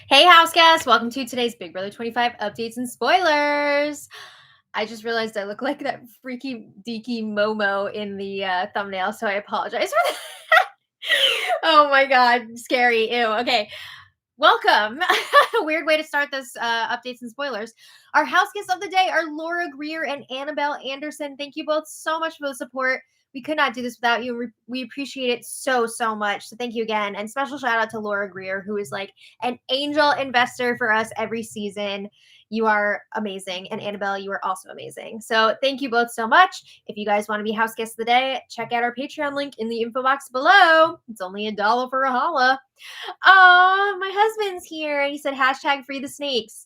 Hey, house guests! Welcome to today's Big Brother 25 updates and spoilers. I just realized I look like that freaky deaky Momo in the thumbnail, so I apologize for that. Oh my god, scary. Ew. Okay, welcome. Weird way to start this updates and spoilers. Our house guests of the day are Laura Greer and Annabelle Anderson. Thank you both so much for the support. We could not do this without you. We appreciate it so much. So thank you again. And special shout out to Laura Greer, who is like an angel investor for us every season. You are amazing. And Annabelle, you are also amazing. So thank you both so much. If you guys want to be house guests of the day, check out our Patreon link in the info box below. It's only $1 for a holla. Oh, my husband's here. He said hashtag free the snakes.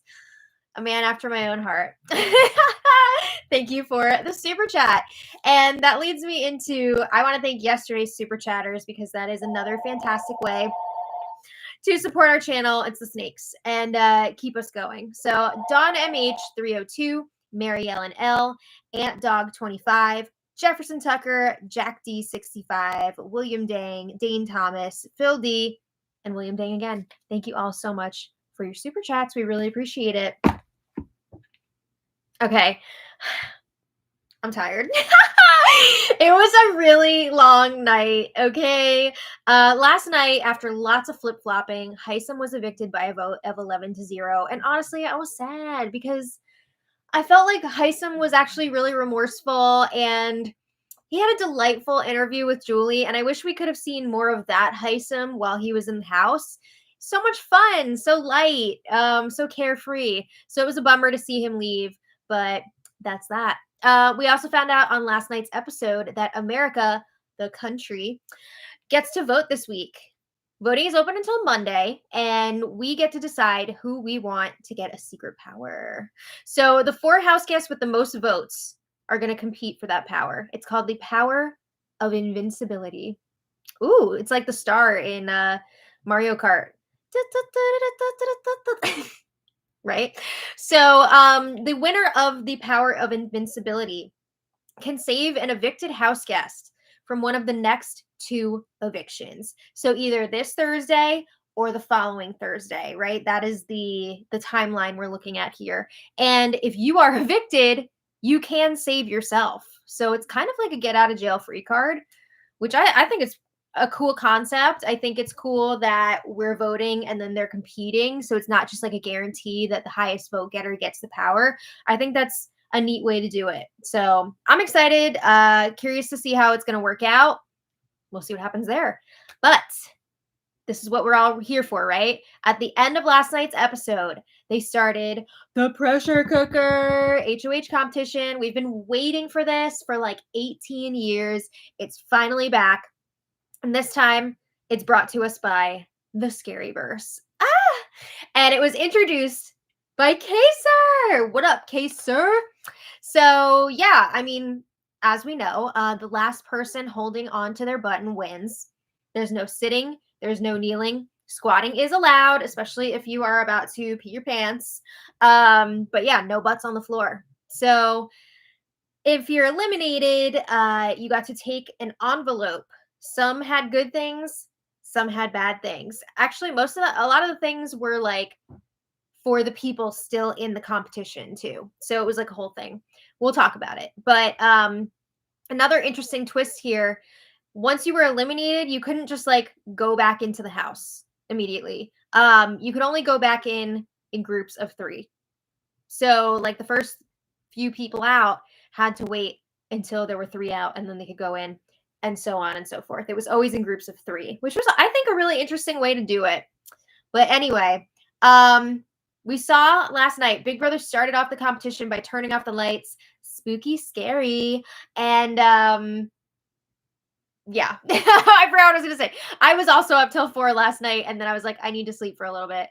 A man after my own heart. Thank you for the super chat. And that leads me into, I want to thank yesterday's super chatters because that is another fantastic way to support our channel. It's the snakes and keep us going. So Dawn MH 302, Mary Ellen L, Ant Dog 25, Jefferson Tucker, Jack D 65, William Dang, Dane Thomas, Phil D, and William Dang again. Thank you all so much for your super chats. We really appreciate it. Okay. I'm tired. It was a really long night, okay? Last night, after lots of flip-flopping, Heisem was evicted by a vote of 11-0. And honestly, I was sad because I felt like Heisem was actually really remorseful and he had a delightful interview with Julie. And I wish we could have seen more of that Heisem while he was in the house. So much fun, so light, so carefree. So it was a bummer to see him leave, but that's that. We also found out on last night's episode that America, the country, gets to vote this week. Voting is open until Monday, and we get to decide who we want to get a secret power. So the 4 house guests with the most votes are going to compete for that power. It's called the power of invincibility. Ooh, it's like the star in Mario Kart. Right? So the winner of the power of invincibility can save an evicted house guest from one of the next 2 evictions. So either this Thursday or the following Thursday, right? That is the timeline we're looking at here. And if you are evicted, you can save yourself. So it's kind of like a get out of jail free card, which I think is a cool concept. I think it's cool that we're voting and then they're competing. So it's not just like a guarantee that the highest vote getter gets the power. I think that's a neat way to do it. So I'm excited, curious to see how it's going to work out. We'll see what happens there. But this is what we're all here for, right? At the end of last night's episode, they started the pressure cooker HOH competition. We've been waiting for this for like 18 years. It's finally back. And this time, it's brought to us by the Scaryverse. And it was introduced by Kaser. What up, Kaser? So, yeah, I mean, as we know, the last person holding on to their button wins. There's no sitting. There's no kneeling. Squatting is allowed, especially if you are about to pee your pants. But yeah, no butts on the floor. So if you're eliminated, you got to take an envelope. Some had good things, some had bad things. Actually, a lot of the things were like for the people still in the competition too. So it was like a whole thing. We'll talk about it. But another interesting twist here, once you were eliminated, you couldn't just like go back into the house immediately. You could only go back in groups of 3. So like the first few people out had to wait until there were 3 out and then they could go in, and so on and so forth. It was always in groups of 3, which was, I think, a really interesting way to do it. But anyway, we saw last night, Big Brother started off the competition by turning off the lights. Spooky, scary. And yeah, I forgot what I was going to say. I was also up till 4 last night, and then I was like, I need to sleep for a little bit.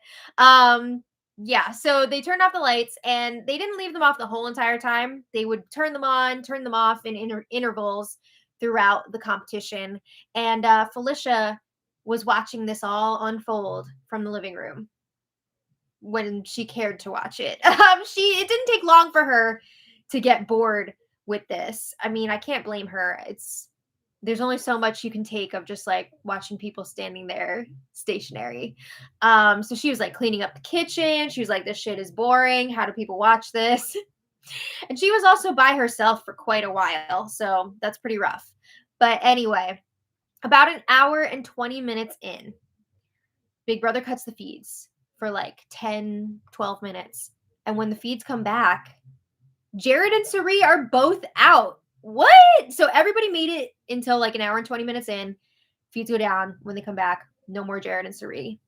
Yeah, so they turned off the lights, and they didn't leave them off the whole entire time. They would turn them on, turn them off in intervals throughout the competition. And Felicia was watching this all unfold from the living room when she cared to watch it. It didn't take long for her to get bored with this. I mean, I can't blame her. It's there's only so much you can take of just like watching people standing there stationary. So she was like cleaning up the kitchen. She was like, this shit is boring. How do people watch this? And she was also by herself for quite a while. So that's pretty rough. But anyway, about an hour and 20 minutes in, Big Brother cuts the feeds for like 10, 12 minutes. And when the feeds come back, Jared and Cirie are both out. What? So everybody made it until like an hour and 20 minutes in. Feeds go down. When they come back, no more Jared and Cirie.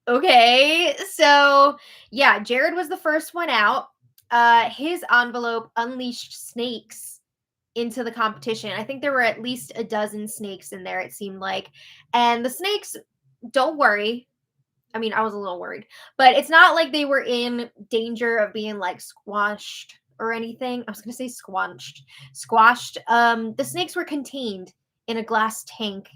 Okay. So yeah, Jared was the first one out. His envelope unleashed snakes into the competition. I think there were at least a dozen snakes in there, it seemed like. And the snakes, don't worry. I mean, I was a little worried, but it's not like they were in danger of being like squashed or anything. I was going to say squashed. The snakes were contained in a glass tank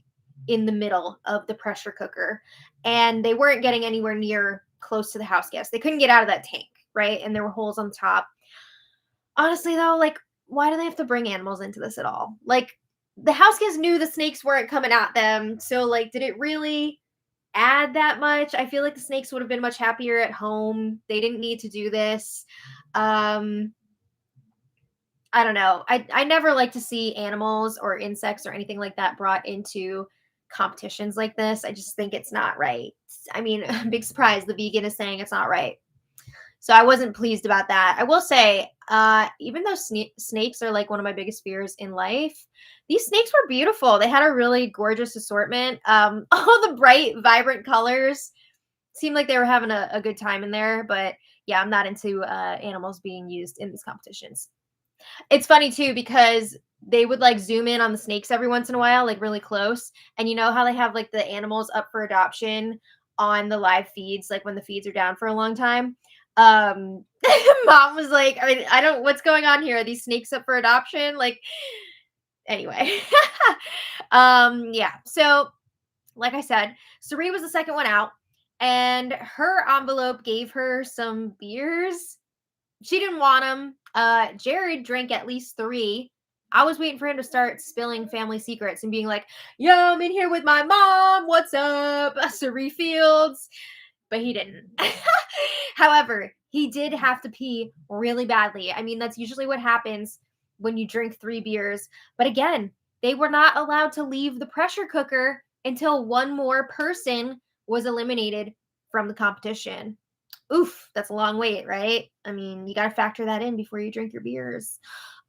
in the middle of the pressure cooker, and they weren't getting anywhere near close to the house guests. They couldn't get out of that tank, right? And there were holes on top. Honestly, though, like, why do they have to bring animals into this at all? Like, the house guests knew the snakes weren't coming at them, so like, did it really add that much? I feel like the snakes would have been much happier at home. They didn't need to do this. I don't know. I never like to see animals or insects or anything like that brought into competitions like this. I just think it's not right. I mean, big surprise, the vegan is saying it's not right. So I wasn't pleased about that. I will say, even though snakes are like one of my biggest fears in life, these snakes were beautiful. They had a really gorgeous assortment. All the bright, vibrant colors seemed like they were having a good time in there. But yeah, I'm not into animals being used in these competitions. It's funny too because they would like zoom in on the snakes every once in a while, like really close. And you know how they have like the animals up for adoption on the live feeds, like when the feeds are down for a long time. Mom was like, I mean, I don't, what's going on here? Are these snakes up for adoption? Like, anyway. Yeah. So, like I said, Cirie was the second one out, and her envelope gave her some beers. She didn't want them. Jared drank at least 3. I was waiting for him to start spilling family secrets and being like, yo, I'm in here with my mom. What's up? Cirie Fields. But he didn't. However, he did have to pee really badly. I mean, that's usually what happens when you drink 3 beers. But again, they were not allowed to leave the pressure cooker until one more person was eliminated from the competition. Oof, that's a long wait, right? I mean, you got to factor that in before you drink your beers.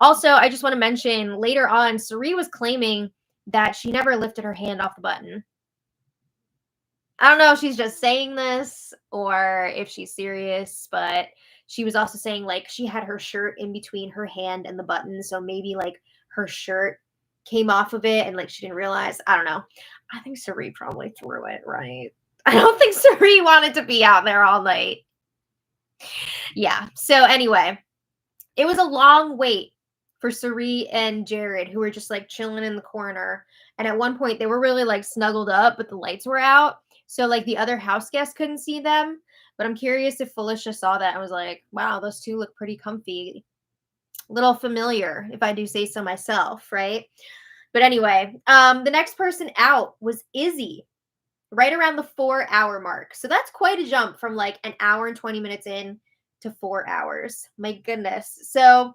Also, I just want to mention later on, Cirie was claiming that she never lifted her hand off the button. I don't know if she's just saying this or if she's serious, but she was also saying like she had her shirt in between her hand and the button, so maybe like her shirt came off of it and like she didn't realize. I don't know. I think Cirie probably threw it, right? I don't think Cirie wanted to be out there all night. Yeah. So anyway, it was a long wait for Cirie and Jared, who were just like chilling in the corner. And at one point, they were really like snuggled up, but the lights were out. So like the other house guests couldn't see them. But I'm curious if Felicia saw that and was like, wow, those two look pretty comfy. A little familiar, if I do say so myself, right? But anyway, the next person out was Izzy, right around the 4-hour mark. So that's quite a jump from like an hour and 20 minutes in to 4 hours. My goodness. So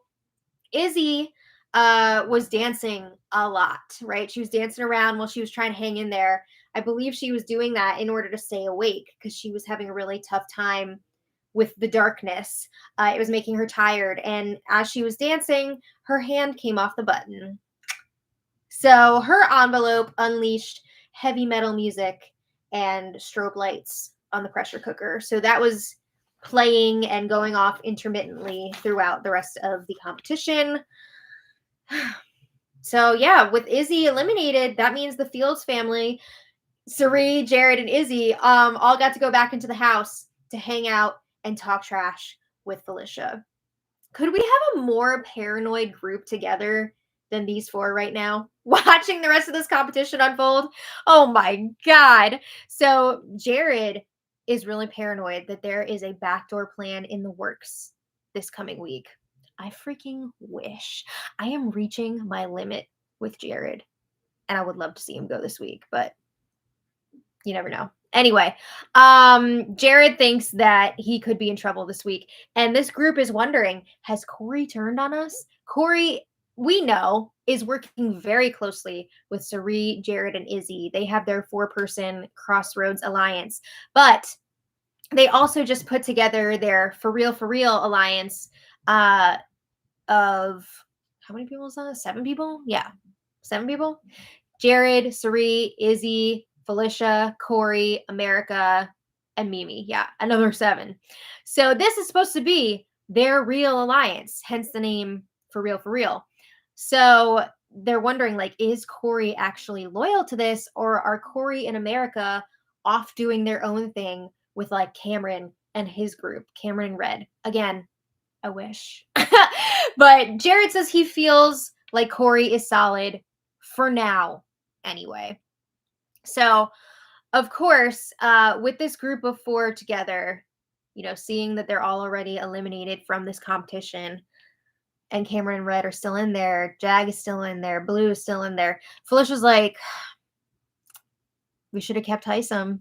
Izzy was dancing a lot, right? She was dancing around while she was trying to hang in there. I believe she was doing that in order to stay awake because she was having a really tough time with the darkness. It was making her tired. And as she was dancing, her hand came off the button. So her envelope unleashed heavy metal music and strobe lights on the pressure cooker. So that was playing and going off intermittently throughout the rest of the competition. So yeah, with Izzy eliminated, that means the Fields family, Cirie, Jared, and Izzy, all got to go back into the house to hang out and talk trash with Felicia. Could we have a more paranoid group together than these 4 right now? Watching the rest of this competition unfold? Oh my God. So Jared is really paranoid that there is a backdoor plan in the works this coming week. I freaking wish. I am reaching my limit with Jared. And I would love to see him go this week, but you never know. Anyway, Jared thinks that he could be in trouble this week. And this group is wondering, has Corey turned on us? Corey, we know, is working very closely with Sari, Jared, and Izzy. They have their 4-person Crossroads alliance. But they also just put together their For Real alliance of how many people is that? 7 people? Yeah. 7 people. Jared, Sari, Izzy, Felicia, Corey, America, and Mimi. Yeah, another 7. So this is supposed to be their real alliance, hence the name For Real. So they're wondering, like, is Corey actually loyal to this, or are Corey and America off doing their own thing with like Cameron and his group, Cameron and Red? Again, I wish. But Jared says he feels like Corey is solid for now anyway. So, of course, with this group of 4 together, seeing that they're all already eliminated from this competition, and Cameron and Red are still in there, Jag is still in there, Blue is still in there, Felicia's like, we should have kept Hisam.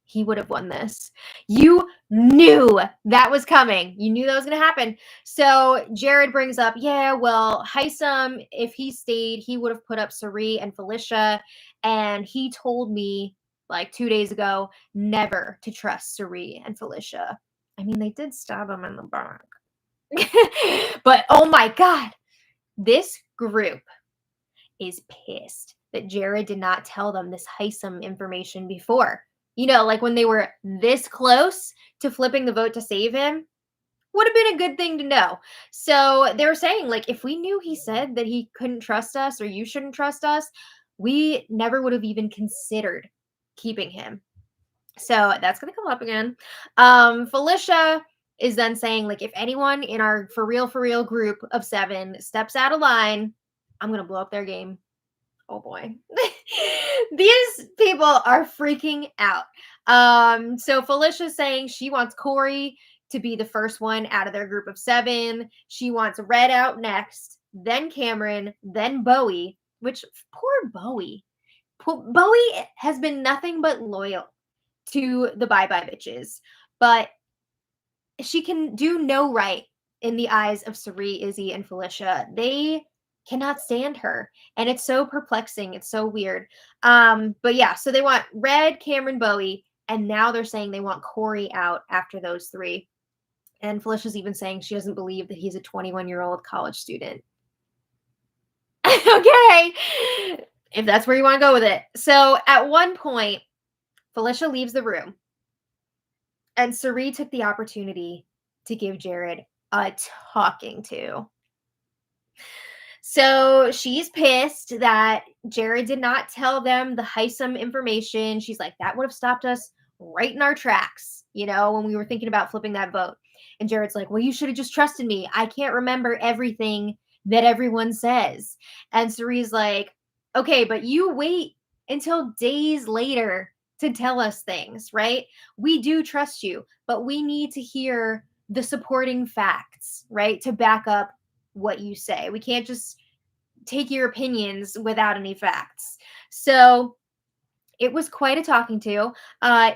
He would have won this. You knew that was coming. You knew that was going to happen. So Jared brings up, yeah, well, Hisam, if he stayed, he would have put up Sari and Felicia. And he told me like 2 days ago, never to trust Sari and Felicia. I mean, they did stab him in the back. But oh my God, this group is pissed that Jared did not tell them this Hisam information before. Like when they were this close to flipping the vote to save him, would have been a good thing to know. So they were saying, like, if we knew he said that he couldn't trust us or you shouldn't trust us, we never would have even considered keeping him. So that's going to come up again. Felicia is then saying, like, if anyone in our For Real group of 7 steps out of line, I'm going to blow up their game. Oh boy. These people are freaking out. So Felicia's saying she wants Corey to be the first one out of their group of 7. She wants Red out next, then Cameron, then Bowie, which poor Bowie. Bowie has been nothing but loyal to the Bye Bye Bitches, but she can do no right in the eyes of Sari, Izzy, and Felicia. They cannot stand her, and it's so perplexing. It's so weird. But yeah, so they want Red, Cameron, Bowie, and now they're saying they want Corey out after those 3. And Felicia's even saying she doesn't believe that he's a 21-year-old college student. Okay, if that's where you want to go with it. So at one point, Felicia leaves the room, and Sari took the opportunity to give Jared a talking to. So she's pissed that Jared did not tell them the Hisam information. She's like, that would have stopped us right in our tracks, when we were thinking about flipping that vote. And Jared's like, well, you should have just trusted me. I can't remember everything that everyone says. And Sari's like, okay, but you wait until days later to tell us things, right? We do trust you, but we need to hear the supporting facts, right? To back up what you say. We can't just take your opinions without any facts. So it was quite a talking to.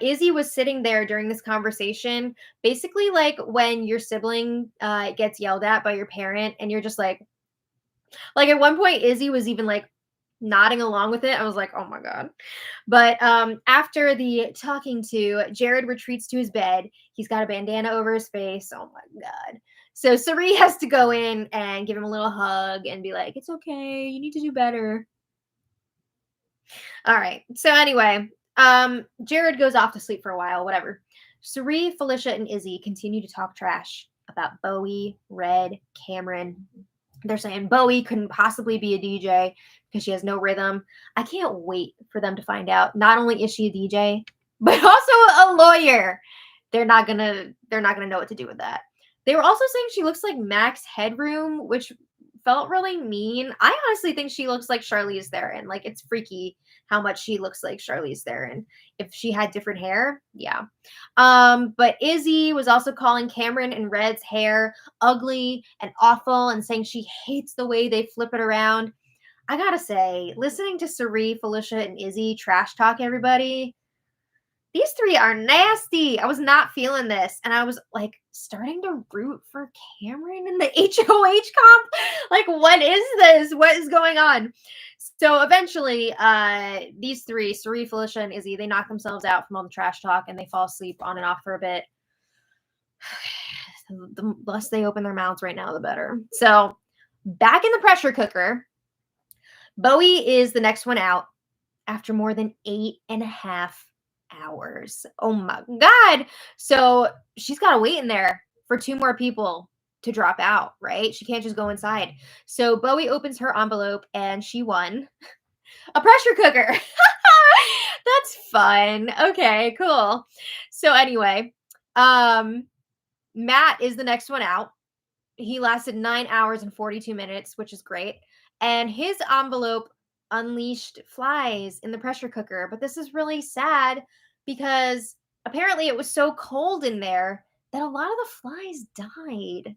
Izzy was sitting there during this conversation, basically like when your sibling gets yelled at by your parent and you're just like at one point, Izzy was even like nodding along with it. I was like, oh my God. But after the talking to, Jared retreats to his bed. He's got a bandana over his face. Oh my God. So Sari has to go in and give him a little hug and be like, it's okay. You need to do better. All right. So anyway, Jared goes off to sleep for a while, whatever. Sari, Felicia, and Izzy continue to talk trash about Bowie, Red, Cameron. They're saying Bowie couldn't possibly be a DJ because she has no rhythm. I can't wait for them to find out. Not only is she a DJ, but also a lawyer. They're not gonna know what to do with that. They were also saying she looks like Max Headroom, which felt really mean. I honestly think she looks like Charlize Theron. Like, it's freaky how much she looks like Charlize Theron. If she had different hair, yeah. But Izzy was also calling Cameron and Red's hair ugly and awful and saying she hates the way they flip it around. I gotta say, listening to Sari, Felicia, and Izzy trash talk everybody, these three are nasty. I was not feeling this. And I was like starting to root for Cameron in the HOH comp. Like, what is this? What is going on? So eventually, these three, Sari, Felicia, and Izzy, they knock themselves out from all the trash talk and they fall asleep on and off for a bit. The less they open their mouths right now, the better. So back in the pressure cooker, Bowie is the next one out after more than 8.5 hours. Oh my God. So she's got to wait in there for 2 more people to drop out, right? She can't just go inside. So Bowie opens her envelope and she won a pressure cooker. That's fun. Okay, cool. So anyway, Matt is the next one out. He lasted 9 hours and 42 minutes, which is great. And his envelope unleashed flies in the pressure cooker. But this is really sad because apparently it was so cold in there that a lot of the flies died.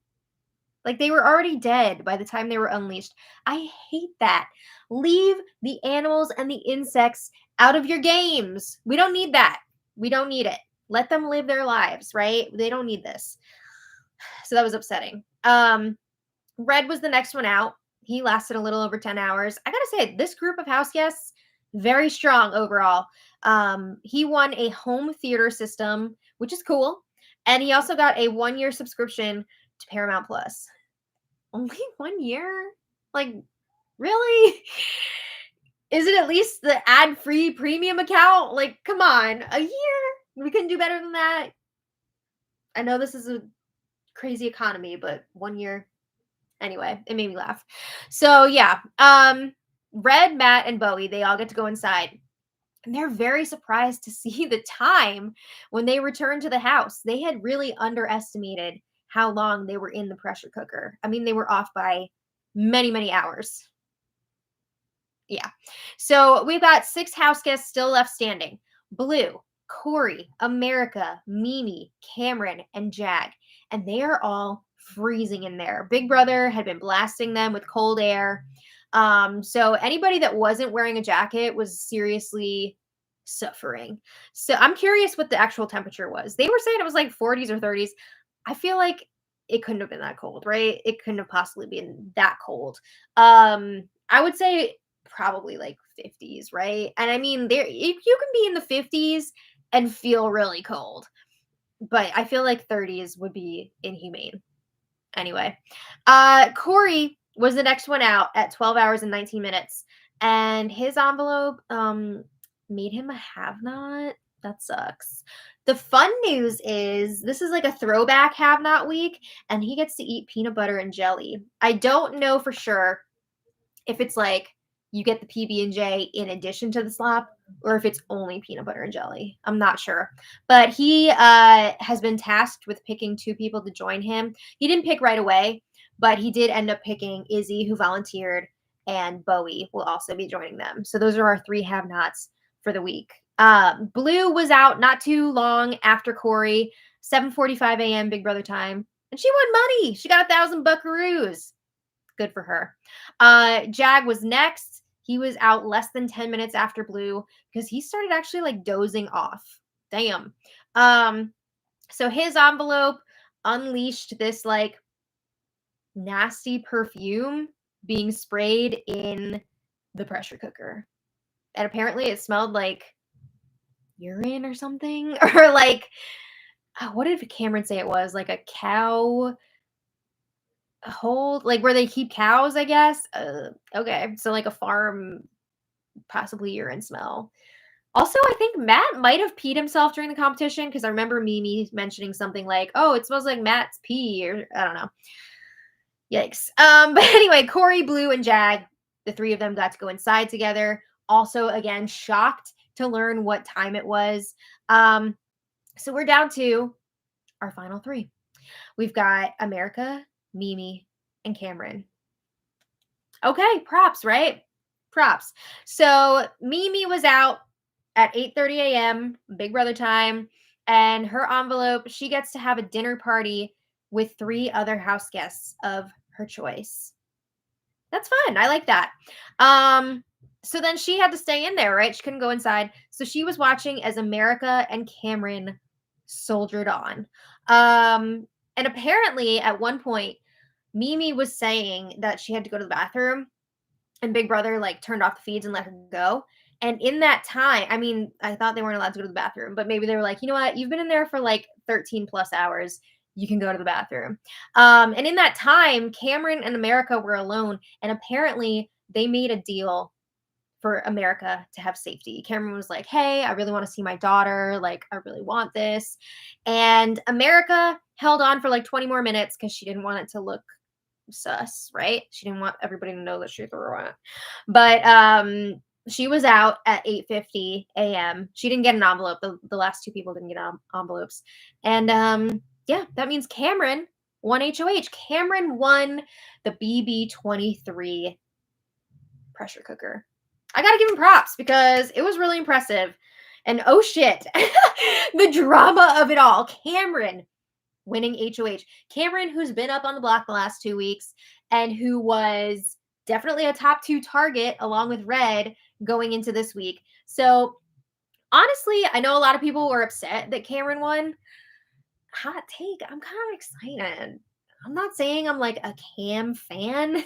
Like they were already dead by the time they were unleashed. I hate that. Leave the animals and the insects out of your games. We don't need that. We don't need it. Let them live their lives, right? They don't need this. So that was upsetting. Red was the next one out. He lasted a little over 10 hours. I gotta say, this group of house guests, very strong overall. He won a home theater system, which is cool. And he also got a 1-year subscription to Paramount Plus. Only 1 year? Like, really? Is it at least the ad-free premium account? Like, come on, a year? We couldn't do better than that. I know this is a crazy economy, but 1 year. Anyway, it made me laugh. So yeah, Red, Matt, and Bowie, they all get to go inside. And they're very surprised to see the time when they return to the house. They had really underestimated how long they were in the pressure cooker. I mean, they were off by many, many hours. Yeah. So we've got 6 house guests still left standing. Blue, Corey, America, Mimi, Cameron, and Jag. And they are all freezing in there. Big Brother had been blasting them with cold air. So anybody that wasn't wearing a jacket was seriously suffering. So I'm curious what the actual temperature was. They were saying it was like 40s or 30s. I feel like it couldn't have been that cold, right? It couldn't have possibly been that cold. I would say probably like 50s, right? And I mean, there you can be in the 50s and feel really cold, but I feel like 30s would be inhumane. Anyway, Corey was the next one out at 12 hours and 19 minutes, and his envelope made him a have-not. That sucks. The fun news is this is like a throwback have-not week, and he gets to eat peanut butter and jelly. I don't know for sure if it's like you get the PB&J in addition to the slop or if it's only peanut butter and jelly. I'm not sure. But he has been tasked with picking 2 people to join him. He didn't pick right away, but he did end up picking Izzy, who volunteered, and Bowie will also be joining them. So those are our 3 have-nots for the week. Blue was out not too long after Corey, 7:45 a.m. Big Brother time. And she won money. She got 1,000 buckaroos. Good for her. Jag was next. He was out less than 10 minutes after Blue because he started actually like dozing off. Damn. So his envelope unleashed this like nasty perfume being sprayed in the pressure cooker. And apparently it smelled like urine or something. Or like, what did Cameron say it was? Like a cow hold, like where they keep cows, I guess. Okay, so like a farm, possibly urine smell. Also, I think Matt might have peed himself during the competition because I remember Mimi mentioning something like, "Oh, it smells like Matt's pee," or I don't know. Yikes. But anyway, Corey, Blue, and Jag, the 3 of them got to go inside together. Also, again, shocked to learn what time it was. So we're down to our final 3. We've got America, Mimi, and Cameron. Okay, props, right? Props. So Mimi was out at 8:30 a.m., Big Brother time, and her envelope, she gets to have a dinner party with 3 other house guests of her choice. That's fun. I like that. Um, so then she had to stay in there, right? She couldn't go inside. So she was watching as America and Cameron soldiered on. And apparently at one point, Mimi was saying that she had to go to the bathroom and Big Brother like turned off the feeds and let her go. And in that time, I mean, I thought they weren't allowed to go to the bathroom, but maybe they were like, you know what, you've been in there for like 13 plus hours. You can go to the bathroom. And in that time, Cameron and America were alone, and apparently they made a deal for America to have safety. Cameron was like, "Hey, I really want to see my daughter. Like, I really want this." And America held on for like 20 more minutes because she didn't want it to look sus, right? She didn't want everybody to know that she threw it. But she was out at 8:50 a.m. She didn't get an envelope. The last two people didn't get envelopes. And yeah, that means Cameron won HOH. Cameron won the BB23 pressure cooker. I got to give him props because it was really impressive. And oh shit, the drama of it all. Cameron winning HOH. Cameron, who's been up on the block the last 2 weeks and who was definitely a top 2 target along with Red going into this week. So honestly, I know a lot of people were upset that Cameron won. Hot take, I'm kind of excited. I'm not saying I'm like a Cam fan,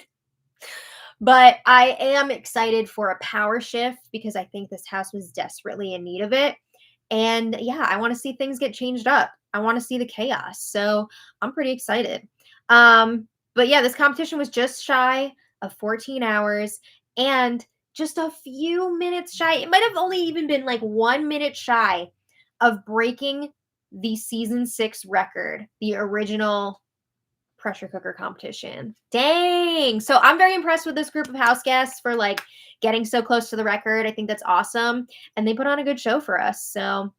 but I am excited for a power shift because I think this house was desperately in need of it. And yeah, I want to see things get changed up. I want to see the chaos. So I'm pretty excited. But yeah, this competition was just shy of 14 hours and just a few minutes shy. It might have only even been like 1 minute shy of breaking the season 6 record, the original pressure cooker competition. Dang. So I'm very impressed with this group of house guests for like getting so close to the record. I think that's awesome. And they put on a good show for us. So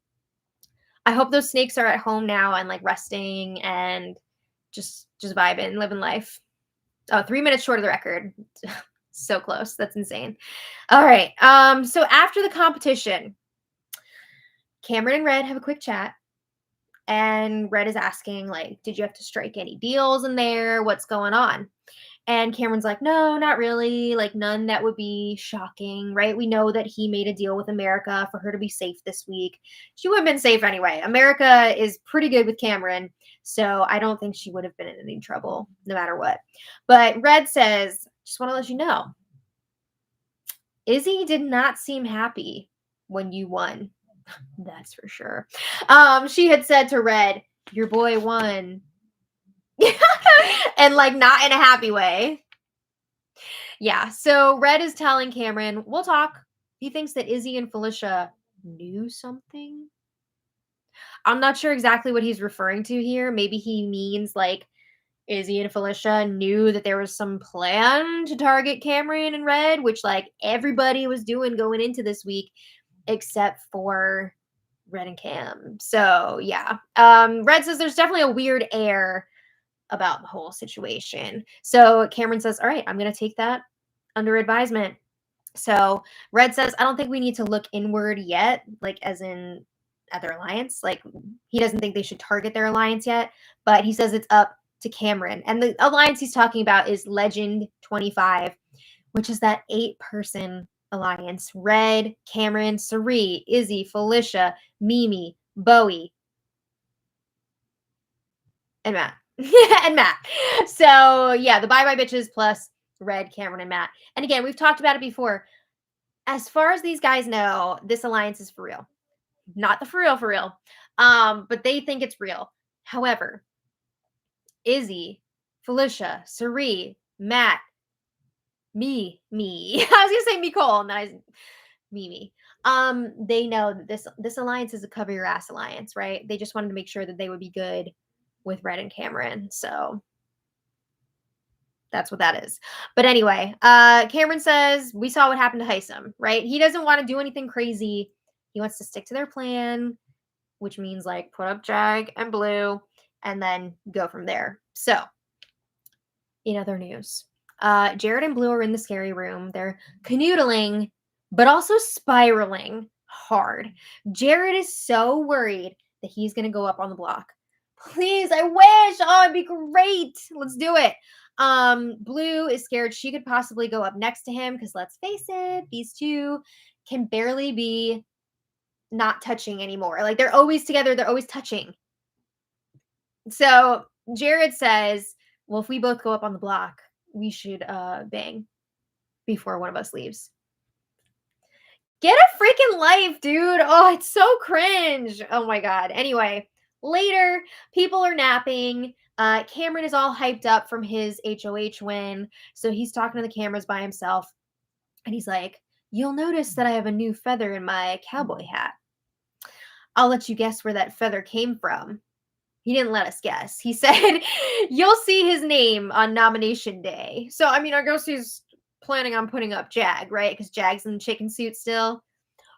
I hope those snakes are at home now and like resting and just vibing, living life. Oh, 3 minutes short of the record. So close. That's insane. All right. So after the competition, Cameron and Red have a quick chat. And Red is asking, like, did you have to strike any deals in there? What's going on? And Cameron's like, no, not really. Like, none that would be shocking, right? We know that he made a deal with America for her to be safe this week. She would have been safe anyway. America is pretty good with Cameron. So I don't think she would have been in any trouble no matter what. But Red says, just want to let you know, Izzy did not seem happy when you won. That's for sure. She had said to Red, your boy won. And like not in a happy way. Yeah. So Red is telling Cameron, we'll talk. He thinks that Izzy and Felicia knew something. I'm not sure exactly what he's referring to here. Maybe he means like Izzy and Felicia knew that there was some plan to target Cameron and Red, which like everybody was doing going into this week, except for Red and Cam. So yeah. Red says there's definitely a weird air about the whole situation. So Cameron says, all right, I'm going to take that under advisement. So Red says, I don't think we need to look inward yet, like as in at their alliance. Like he doesn't think they should target their alliance yet, but he says it's up to Cameron. And the alliance he's talking about is Legend 25, which is that 8-person alliance. Red, Cameron, Sari, Izzy, Felicia, Mimi, Bowie, and Matt. And Matt. So yeah, the Bye Bye Bitches plus Red, Cameron, and Matt. And again, we've talked about it before. As far as these guys know, this alliance is for real. Not the for real. But they think it's real. However, Izzy, Felicia, Sari, Matt, me. I was gonna say Nicole, and then me. They know that this alliance is a cover your ass alliance, right? They just wanted to make sure that they would be good with Red and Cameron. So that's what that is. But anyway, Cameron says we saw what happened to Heisem, right? He doesn't want to do anything crazy. He wants to stick to their plan, which means like put up Jag and Blue and then go from there. So, in other news, Jared and Blue are in the scary room. They're canoodling, but also spiraling hard. Jared is so worried that he's going to go up on the block. Please, I wish. Oh, it'd be great. Let's do it. Blue is scared she could possibly go up next to him because let's face it, these two can barely be not touching anymore. Like they're always together, they're always touching. So Jared says, well, if we both go up on the block, we should bang before one of us leaves. Get a freaking life, dude. Oh, it's so cringe. Oh my God. Anyway, later, people are napping. Cameron is all hyped up from his HOH win. So he's talking to the cameras by himself. And he's like, you'll notice that I have a new feather in my cowboy hat. I'll let you guess where that feather came from. He didn't let us guess. He said, you'll see his name on nomination day. So, I mean, I guess he's planning on putting up Jag, right? Because Jag's in the chicken suit still.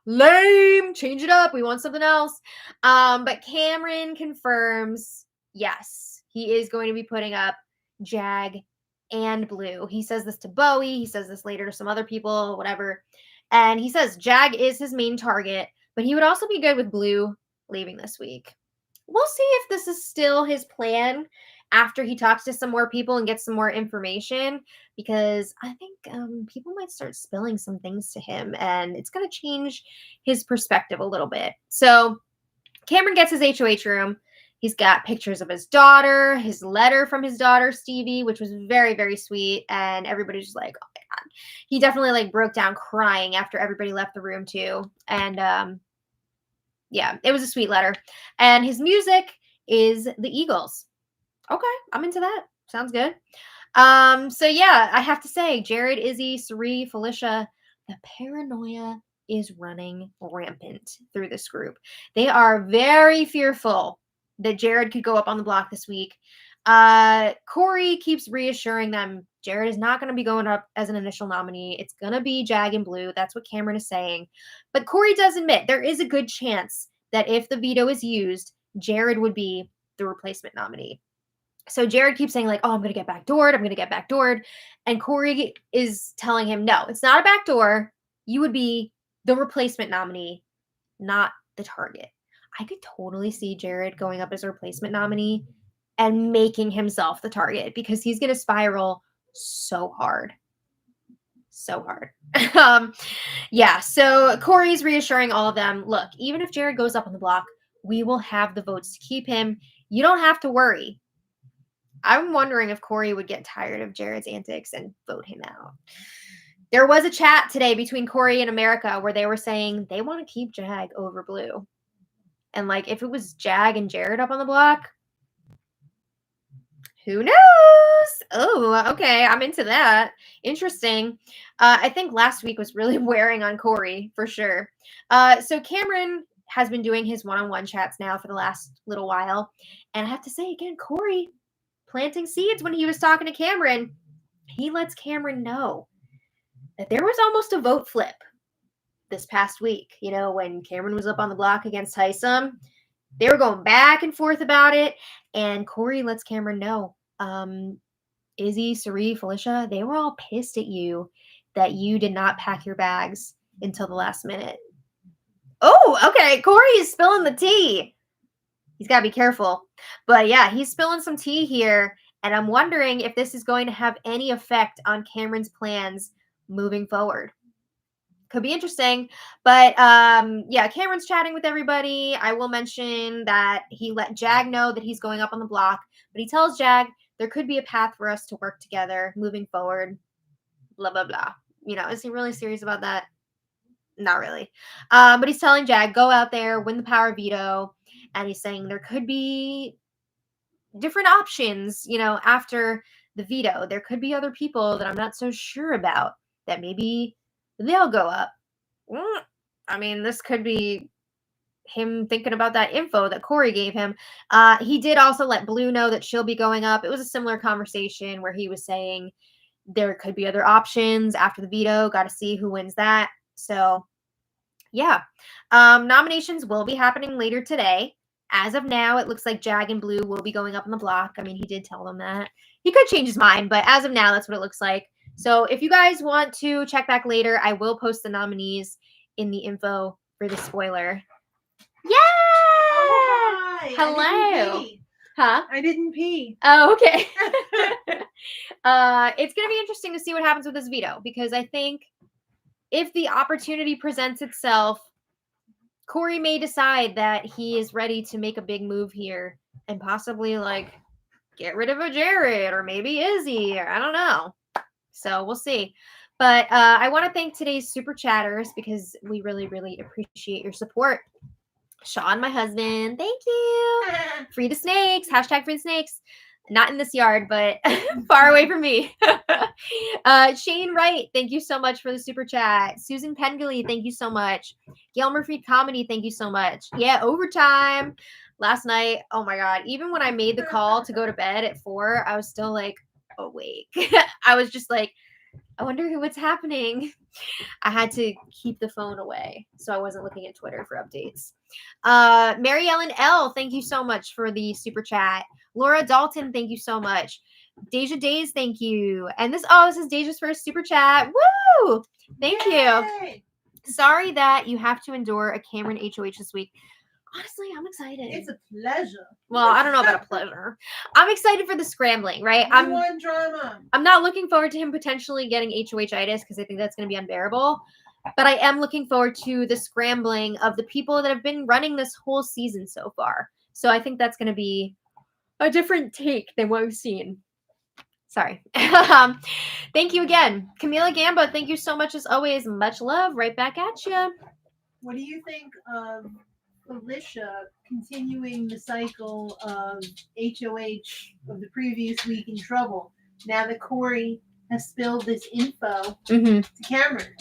Lame. Change it up. We want something else. But Cameron confirms, yes, he is going to be putting up Jag and Blue. He says this to Bowie. He says this later to some other people, whatever. And he says Jag is his main target, but he would also be good with Blue leaving this week. We'll see if this is still his plan after he talks to some more people and gets some more information, because I think people might start spilling some things to him and it's going to change his perspective a little bit. So Cameron gets his HOH room. He's got pictures of his daughter, his letter from his daughter, Stevie, which was very, very sweet. And everybody's just like, oh my God. He definitely like broke down crying after everybody left the room too. And yeah, it was a sweet letter. And his music is the Eagles. Okay, I'm into that. Sounds good. So yeah, I have to say, Jared, Izzy, Sari, Felicia, the paranoia is running rampant through this group. They are very fearful that Jared could go up on the block this week. Corey keeps reassuring them Jared is not going to be going up as an initial nominee. It's going to be Jag and Blue. That's what Cameron is saying. But Corey does admit there is a good chance that if the veto is used, Jared would be the replacement nominee. So Jared keeps saying like, oh, I'm going to get backdoored. I'm going to get backdoored. And Corey is telling him, no, it's not a backdoor. You would be the replacement nominee, not the target. I could totally see Jared going up as a replacement nominee and making himself the target because he's going to spiral so hard. So hard. Yeah, so Corey's reassuring all of them, look, even if Jared goes up on the block, we will have the votes to keep him. You don't have to worry. I'm wondering if Corey would get tired of Jared's antics and vote him out. There was a chat today between Corey and America where they were saying they want to keep Jag over Blue. And like, if it was Jag and Jared up on the block, who knows? Oh, okay. I'm into that. Interesting. I think last week was really wearing on Corey for sure. So Cameron has been doing his one-on-one chats now for the last little while. And I have to say again, Corey planting seeds when he was talking to Cameron. He lets Cameron know that there was almost a vote flip this past week. You know, when Cameron was up on the block against Tyson, they were going back and forth about it. And Corey lets Cameron know, Izzy, Sari, Felicia, they were all pissed at you that you did not pack your bags until the last minute. Oh, okay. Corey is spilling the tea. He's got to be careful. But yeah, he's spilling some tea here. And I'm wondering if this is going to have any effect on Cameron's plans moving forward. Could be interesting. But yeah, Cameron's chatting with everybody. I will mention that he let Jag know that he's going up on the block. But he tells Jag there could be a path for us to work together moving forward. Blah, blah, blah. You know, is he really serious about that? Not really. But he's telling Jag, go out there, win the power veto. And he's saying there could be different options, you know, after the veto. There could be other people that I'm not so sure about that maybe they'll go up. I mean, this could be him thinking about that info that Corey gave him. He did also let Blue know that she'll be going up. It was a similar conversation where he was saying there could be other options after the veto. Got to see who wins that. So, yeah. Nominations will be happening later today. As of now, it looks like Jag and Blue will be going up on the block. I mean, he did tell them that. He could change his mind, but as of now, that's what it looks like. So if you guys want to check back later, I will post the nominees in the info for the spoiler. Yeah! Oh, hi. Hello. Huh? I didn't pee. Oh, okay. It's going to be interesting to see what happens with this veto, because I think if the opportunity presents itself, Corey may decide that he is ready to make a big move here and possibly like get rid of a Jared or maybe Izzy, or I don't know. So we'll see. But I want to thank today's super chatters because we really, really appreciate your support. Sean, my husband, thank you. Free the snakes. Hashtag free the snakes. Not in this yard, but far away from me. Shane Wright, thank you so much for the super chat. Susan Pengilly, thank you so much. Gail Murphy Comedy, thank you so much. Yeah, overtime. Last night, oh my God. Even when I made the call to go to bed at 4, I was still like awake. I was just like, I wonder what's happening. I had to keep the phone away, so I wasn't looking at Twitter for updates. Mary Ellen L, thank you so much for the super chat. Laura Dalton, thank you so much. Deja Days, thank you. And this is Deja's first super chat. Woo! Thank you. Sorry that you have to endure a Cameron HOH this week. Honestly, I'm excited. It's a pleasure. Well, I don't know about a pleasure. I'm excited for the scrambling, right? I want drama. I'm not looking forward to him potentially getting HOH-itis because I think that's going to be unbearable. But I am looking forward to the scrambling of the people that have been running this whole season so far. So I think that's going to be a different take than what we've seen. Sorry. Thank you again. Camila Gamba, thank you so much as always. Much love. Right back at you. What do you think of Felicia continuing the cycle of HOH of the previous week in trouble now that Corey has spilled this info to Cameron?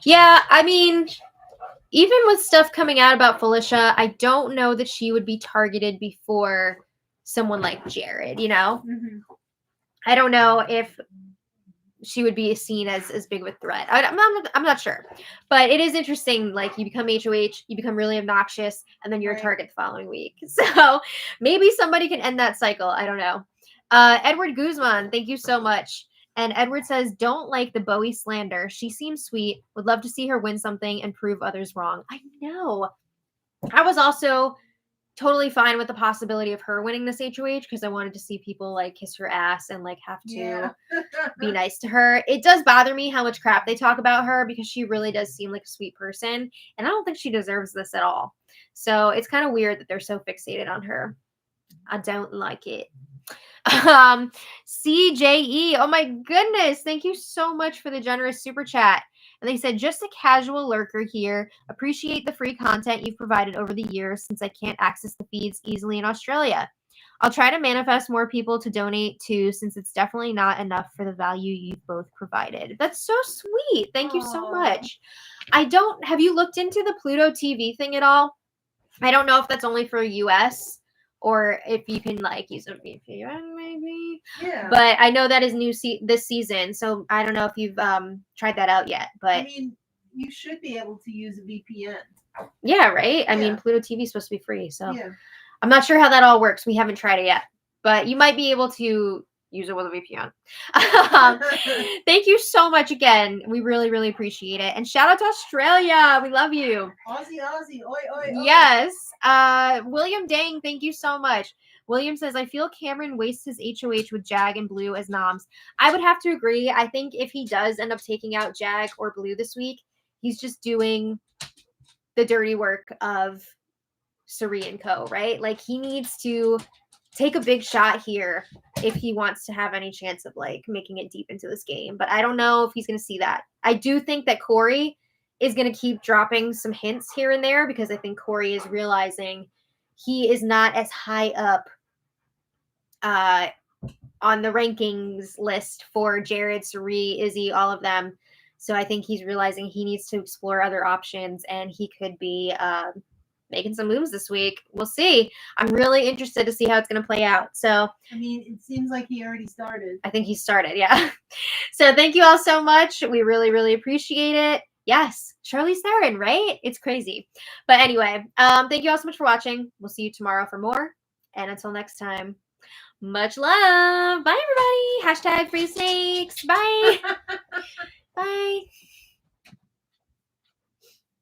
Yeah, I mean, even with stuff coming out about Felicia, I don't know that she would be targeted before someone like Jared, you know? I don't know if she would be seen as big of a threat. I'm not sure. But it is interesting, like, you become HOH, you become really obnoxious, and then you're a target the following week. So maybe somebody can end that cycle. I don't know. Edward Guzman, thank you so much. And Edward says, don't like the Bowie slander. She seems sweet. Would love to see her win something and prove others wrong. I know. I was also totally fine with the possibility of her winning this HOH because I wanted to see people like kiss her ass and like have to be nice to her. It does bother me how much crap they talk about her because she really does seem like a sweet person. And I don't think she deserves this at all. So it's kind of weird that they're so fixated on her. I don't like it. CJE, oh my goodness, thank you so much for the generous super chat. And they said, just a casual lurker here. Appreciate the free content you've provided over the years since I can't access the feeds easily in Australia. I'll try to manifest more people to donate to since it's definitely not enough for the value you've both provided. That's so sweet. Thank you so much. Have you looked into the Pluto TV thing at all? I don't know if that's only for US or if you can like use a VPN maybe. Yeah. But I know that is new this season, so I don't know if you've tried that out yet. But I mean, you should be able to use a VPN. Yeah, right? I mean, Pluto TV is supposed to be free, so I'm not sure how that all works. We haven't tried it yet. But you might be able to use it with a VPN. Thank you so much again. We really, really appreciate it. And shout out to Australia. We love you. Aussie, oi, oi, oi. Yes. William Dang, thank you so much. William says, I feel Cameron wastes his HOH with Jag and Blue as noms. I would have to agree. I think if he does end up taking out Jag or Blue this week, he's just doing the dirty work of Suri and Co., right? Like, he needs to take a big shot here if he wants to have any chance of like making it deep into this game. But I don't know if he's going to see that. I do think that Corey is going to keep dropping some hints here and there because I think Corey is realizing he is not as high up on the rankings list for Jared, Suri, Izzy, all of them. So I think he's realizing he needs to explore other options and he could be making some moves this week. We'll see. I'm really interested to see how it's going to play out. So, I mean, it seems like he already started. I think he started, yeah. So thank you all so much. We really, really appreciate it. Yes, Charlize Theron, right? It's crazy. But anyway, thank you all so much for watching. We'll see you tomorrow for more. And until next time, much love. Bye, everybody. Hashtag free snakes. Bye. Bye.